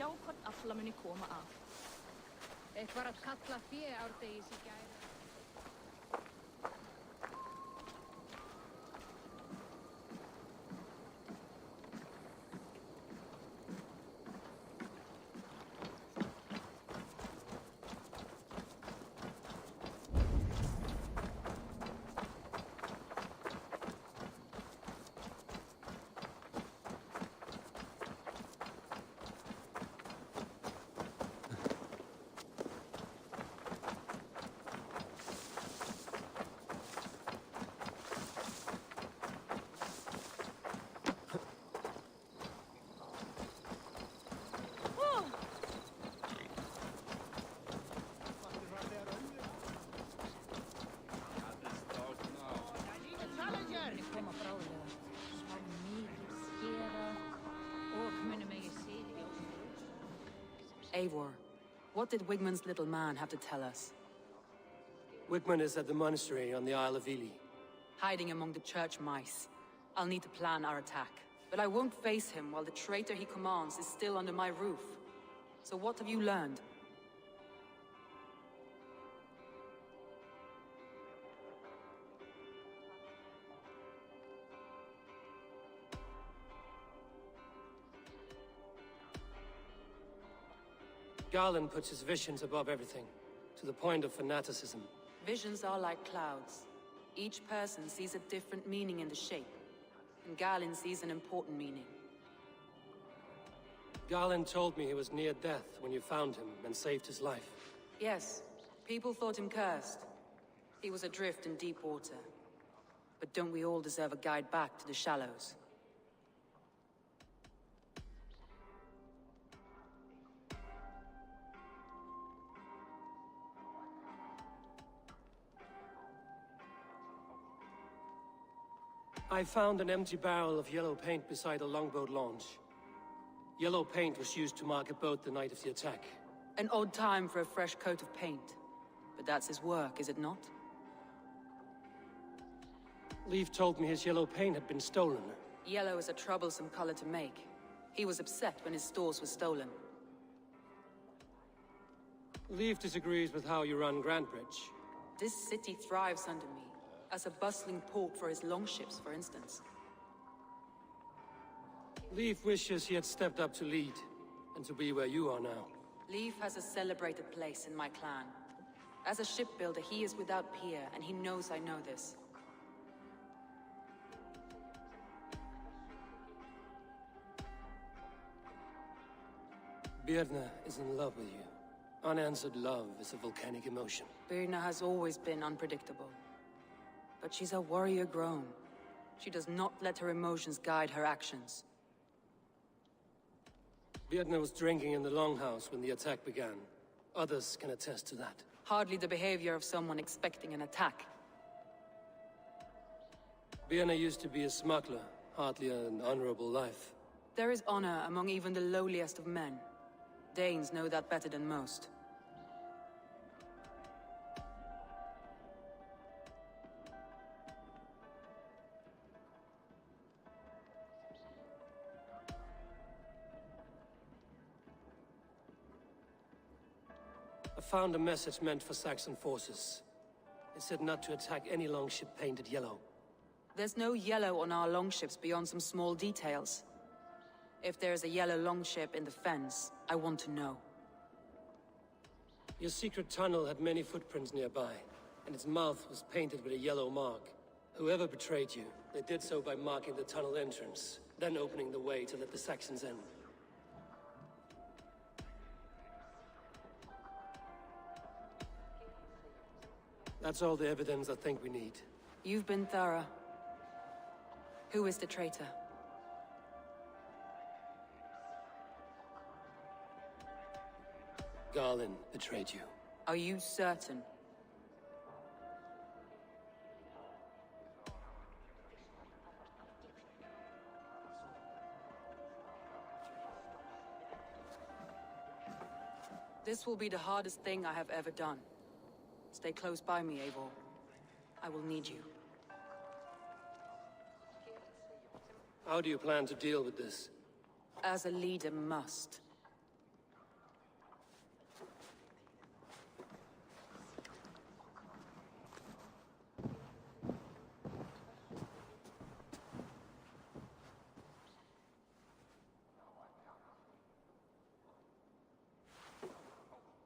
sjá hvort afla muni koma af. Eitthvað að kalla fé árdegis í gæri. Eivor, what did Wigmund's little man have to tell us? Wigmund is at the monastery on the Isle of Ely. Hiding among the church mice. I'll need to plan our attack. But I won't face him while the traitor he commands is still under my roof. So what have you learned? Garland puts his visions above everything, to the point of fanaticism. Visions are like clouds. Each person sees a different meaning in the shape, and Garland sees an important meaning. Garland told me he was near death when you found him and saved his life. Yes, people thought him cursed. He was adrift in deep water. But don't we all deserve a guide back to the shallows? I found an empty barrel of yellow paint beside a longboat launch. Yellow paint was used to mark a boat the night of the attack. An odd time for a fresh coat of paint. But that's his work, is it not? Leaf told me his yellow paint had been stolen. Yellow is a troublesome color to make. He was upset when his stores were stolen. Leaf disagrees with how you run Grantbridge. This city thrives under me. As a bustling port for his longships, for instance. Leaf wishes he had stepped up to lead, and to be where you are now. Leaf has a celebrated place in my clan. As a shipbuilder, he is without peer, and he knows I know this. Birna is in love with you. Unanswered love is a volcanic emotion. Birna has always been unpredictable. But she's a warrior grown. She does not let her emotions guide her actions. Birna was drinking in the longhouse when the attack began. Others can attest to that. Hardly the behavior of someone expecting an attack. Birna used to be a smuggler, hardly an honorable life. There is honor among even the lowliest of men. Danes know that better than most. I found a message meant for Saxon forces. It said not to attack any longship painted yellow. There's no yellow on our longships beyond some small details. If there's a yellow longship in the fens, I want to know. Your secret tunnel had many footprints nearby, and its mouth was painted with a yellow mark. Whoever betrayed you, they did so by marking the tunnel entrance, then opening the way to let the Saxons in. That's all the evidence I think we need. You've been thorough. Who is the traitor? Garland betrayed you. Are you certain? This will be the hardest thing I have ever done. Stay close by me, Eivor. I will need you. How do you plan to deal with this? As a leader must.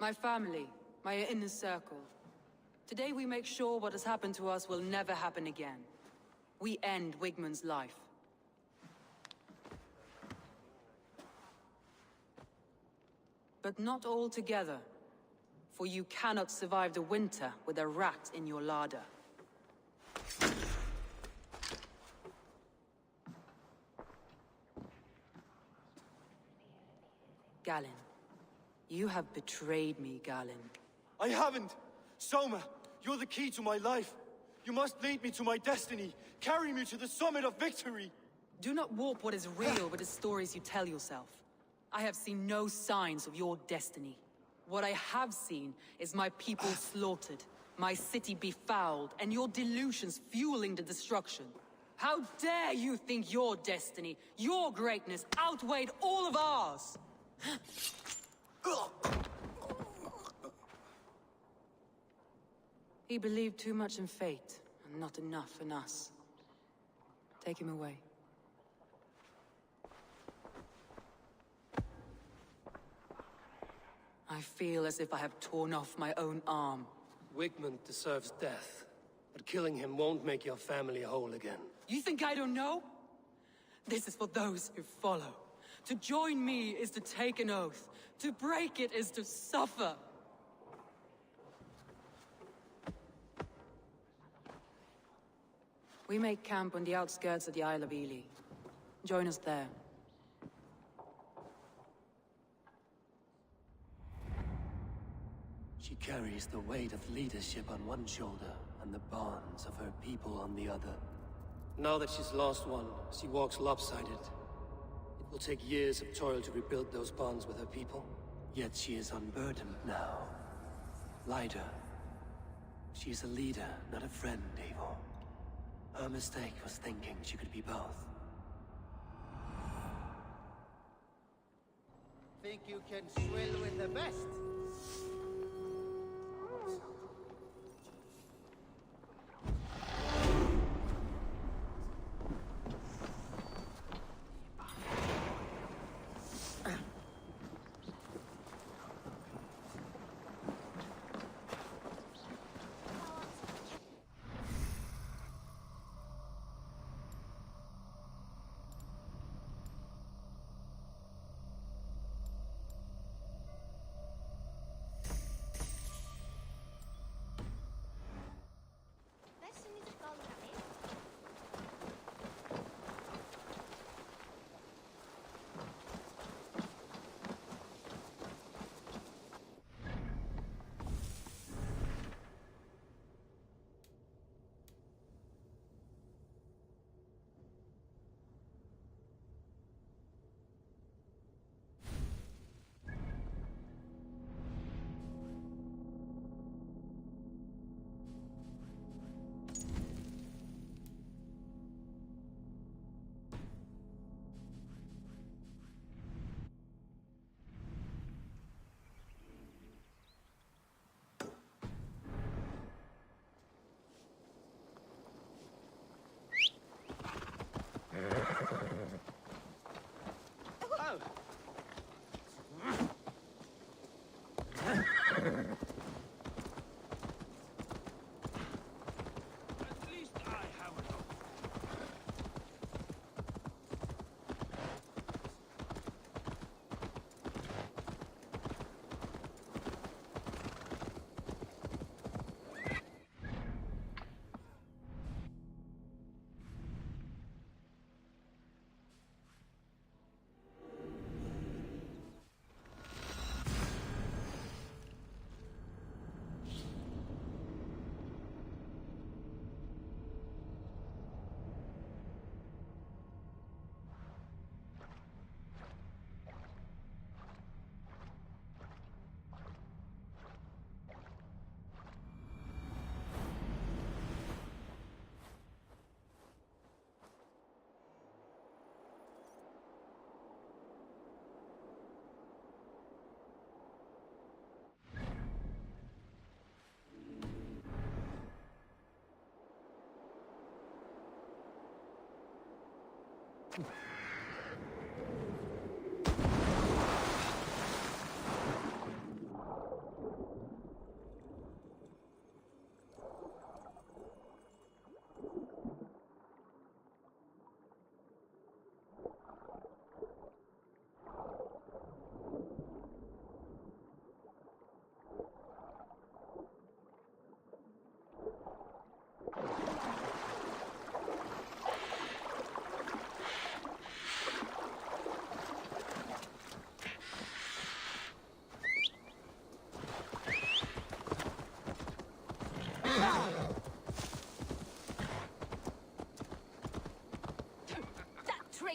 My family, my inner circle. Today we make sure what has happened to us will never happen again. We end Wigman's life. But not all together. For you cannot survive the winter with a rat in your larder. Galen. You have betrayed me, Galen. I haven't! Soma, you're the key to my life. You must lead me to my destiny. Carry me to the summit of victory. Do not warp what is real with the stories you tell yourself. I have seen no signs of your destiny. What I have seen is my people slaughtered, my city befouled, and your delusions fueling the destruction. How dare you think your destiny, your greatness, outweighed all of ours? He believed too much in fate, and not enough in us. Take him away. I feel as if I have torn off my own arm. Wigman deserves death, but killing him won't make your family whole again. You think I don't know? This is for those who follow. To join me is to take an oath. To break it is to suffer. We make camp on the outskirts of the Isle of Ely. Join us there. She carries the weight of leadership on one shoulder and the bonds of her people on the other. Now that she's lost one, she walks lopsided. It will take years of toil to rebuild those bonds with her people. Yet she is unburdened now. Lighter. She is a leader, not a friend, Eivor. Her mistake was thinking she could be both. Think you can swill with the best?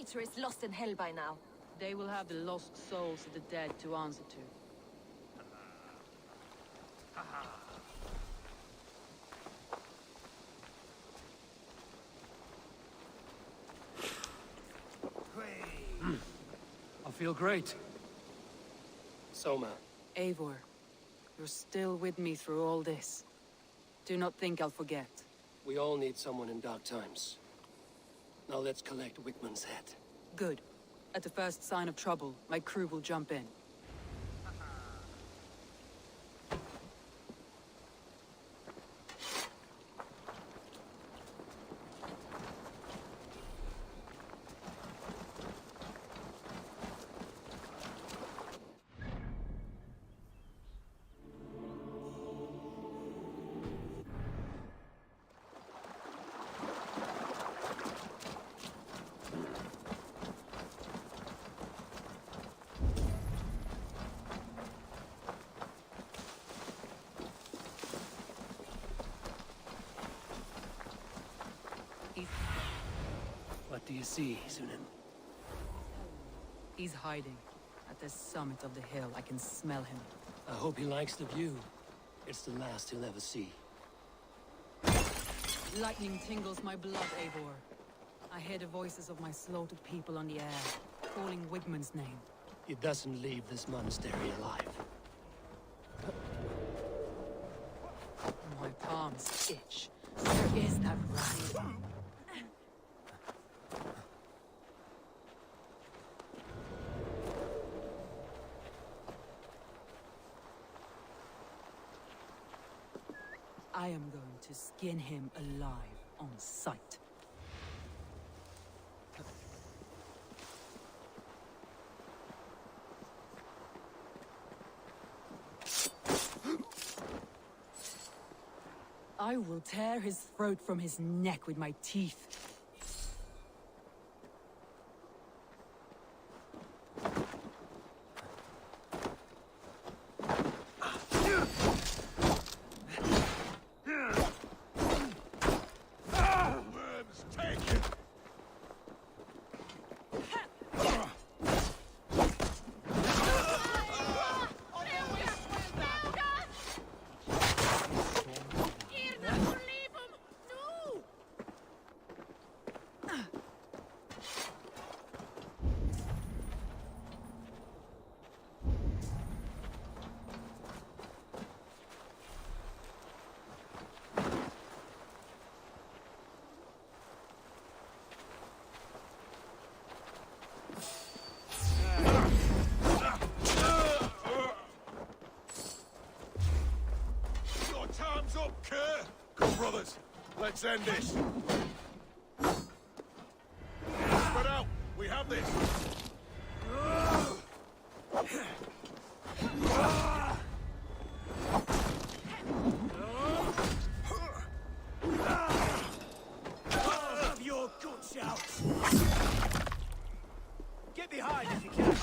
traitor is lost in hell by now. They will have the lost souls of the dead to answer to. I feel great. Soma. Eivor, you're still with me through all this. Do not think I'll forget. We all need someone in dark times. Now let's collect Witchman's head. Good. At the first sign of trouble, my crew will jump in. What do you see, Sunan? He's hiding. At the summit of the hill, I can smell him. I hope he likes the view. It's the last he'll ever see. Lightning tingles my blood, Eivor. I hear the voices of my slaughtered people on the air, calling Wigmund's name. He doesn't leave this monastery alive. My palms itch. Is that right? I am going to skin him alive on sight. I will tear his throat from his neck with my teeth. Brothers, let's end this. Spread out. We have this. Have your guts out. Get behind if you can.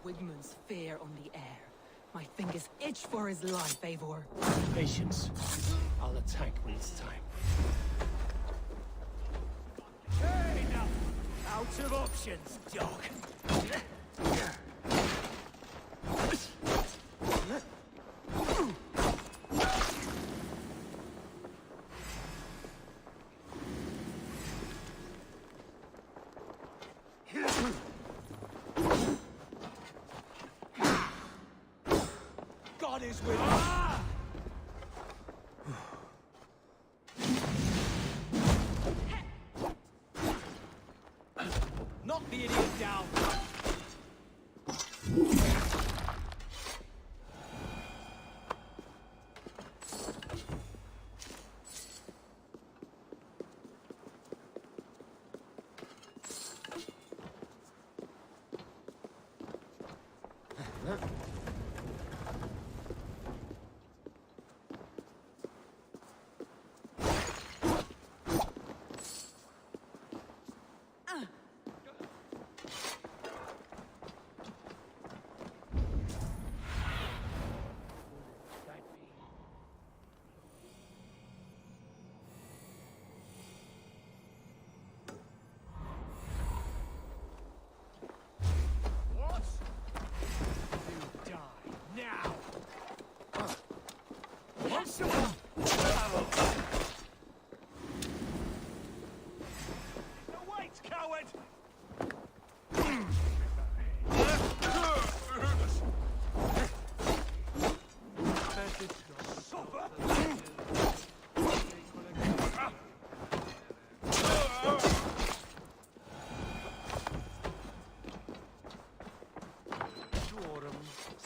Wigmund's fear on the air. My fingers itch for his life, Eivor. Patience. I'll attack when it's time. Out of options, dog. God is with us. Knock the idiot down.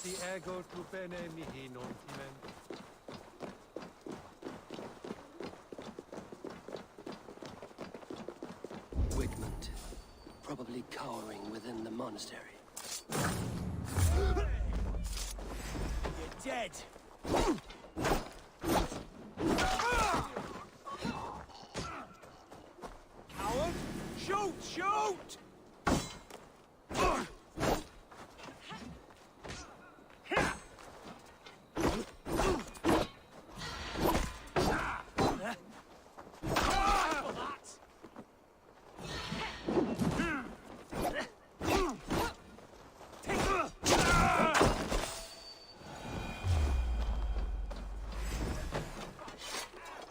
Si ego tu bene mihi non timen. Witchman, probably cowering within the monastery. You're dead. Coward! Shoot! Shoot!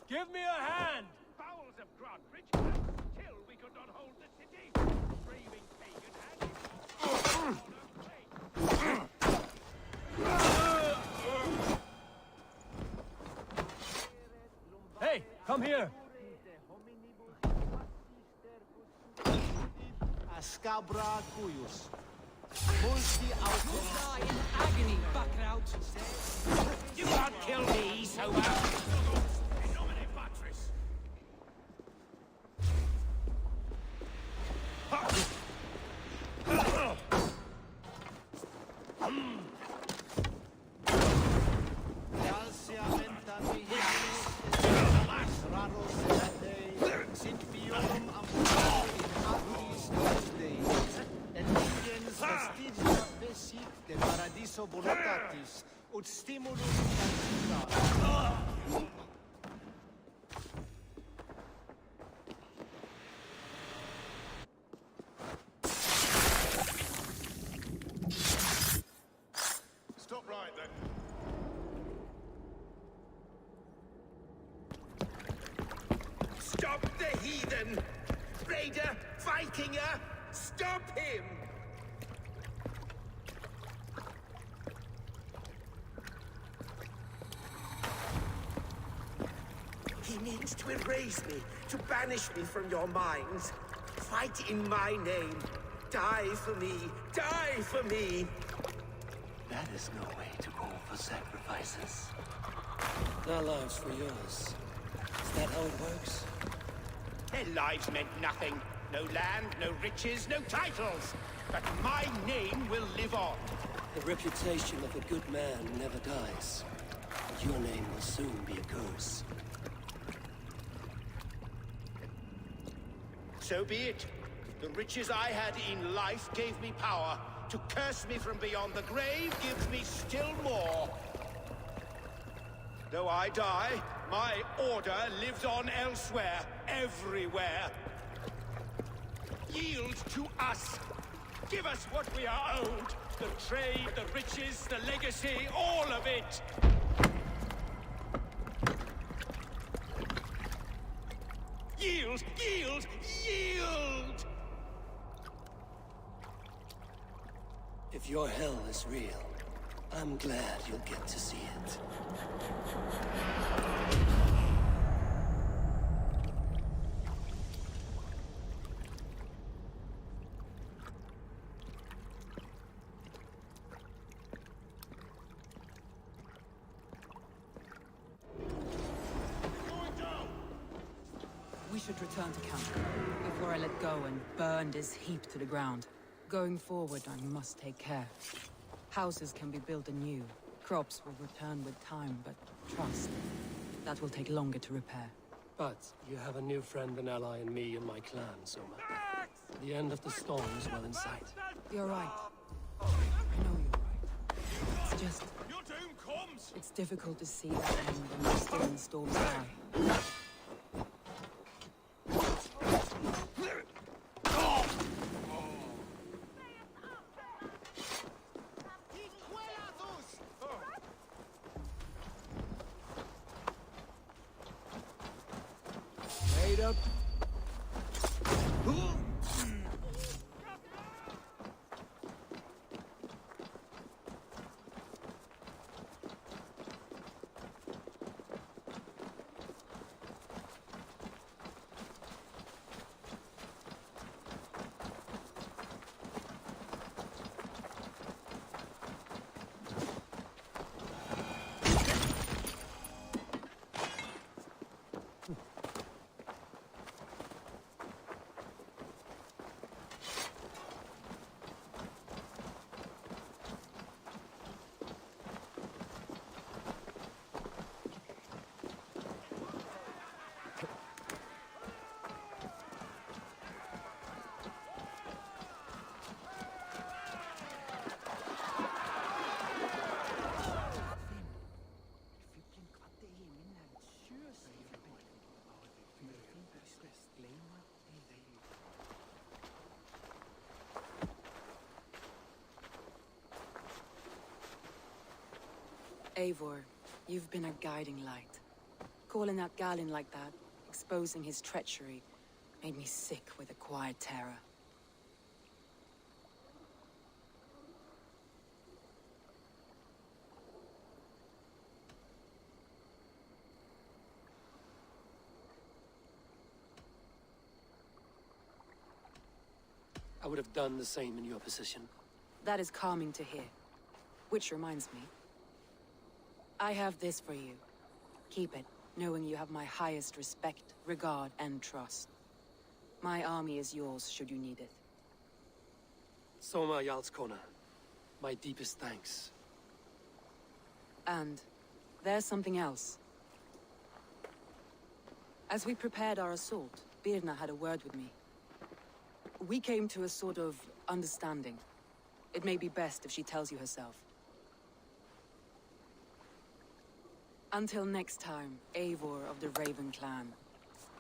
Give me a hand! Bowels of Grantbridge, till we could not hold the city. Raving pagan and Hey, come here! Ascabra cuyus. Multi Die in agony, Backraut. you can't kill me so well. Nomine Patris. de paradiso voluntatis, ut stimulus sanctitas. Stop right then. Stop the heathen! Raider! Vikinger! Stop him! He means to erase me, to banish me from your minds. Fight in my name. Die for me. Die for me. That is no way to call for sacrifices. Our lives for yours. Is that how it works? Their lives meant nothing. No land, no riches, no titles. But my name will live on. The reputation of a good man never dies. But your name will soon be a curse. So be it. The riches I had in life gave me power. To curse me from beyond the grave gives me still more. Though I die, my order lives on elsewhere, everywhere. Yield to us! Give us what we are owed! The trade, the riches, the legacy, all of it! Yield! Yield! Yield! If your hell is real, I'm glad you'll get to see it. We should return to camp, before I let go and burn this heap to the ground. Going forward, I must take care. Houses can be built anew. Crops will return with time, but trust, that will take longer to repair. But you have a new friend and ally in me and my clan, Soma. The end of the storm is well in sight. You're right. I know you're right. It's just... Your doom comes! it's difficult to see the end when we're still in the storm's eye. Made up. Eivor, you've been a guiding light. Calling out Galin like that, exposing his treachery, made me sick with a quiet terror. I would have done the same in your position. That is calming to hear. Which reminds me. I have this for you. Keep it, knowing you have my highest respect, regard, and trust. My army is yours, should you need it. Soma Jarlskona, my deepest thanks. And there's something else. As we prepared our assault, Birna had a word with me. We came to a sort of understanding. It may be best if she tells you herself. Until next time, Eivor of the Raven Clan.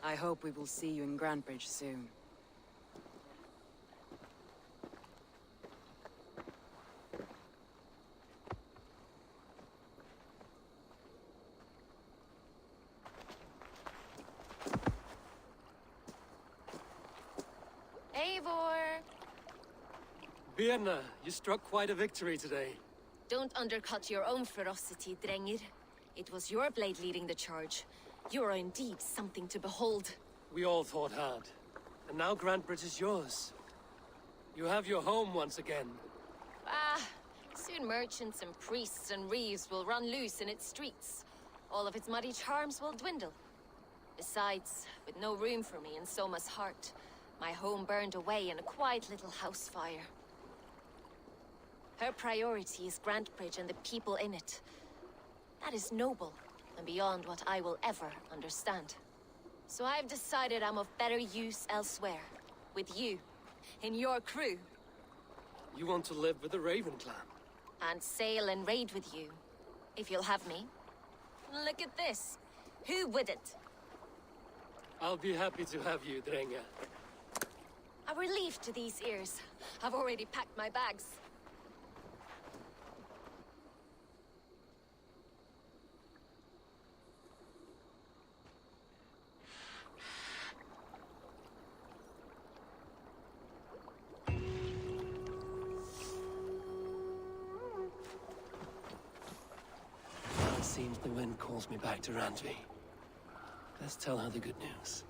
I hope we will see you in Grantebridge soon. Eivor! Birna, you struck quite a victory today. Don't undercut your own ferocity, Drengir. It was your blade leading the charge. You are indeed something to behold. We all fought hard. And now Grantebridge is yours. You have your home once again. Ah, soon merchants and priests and reeves will run loose in its streets. All of its muddy charms will dwindle. Besides, with no room for me in Soma's heart, my home burned away in a quiet little house fire. Her priority is Grantebridge and the people in it. That is noble, and beyond what I will ever understand. So I've decided I'm of better use elsewhere. With you, in your crew. You want to live with the Raven Clan? And sail and raid with you, if you'll have me. Look at this. Who wouldn't? I'll be happy to have you, Drenga. A relief to these ears. I've already packed my bags. It seems the wind calls me back to Randvi. Let's tell her the good news.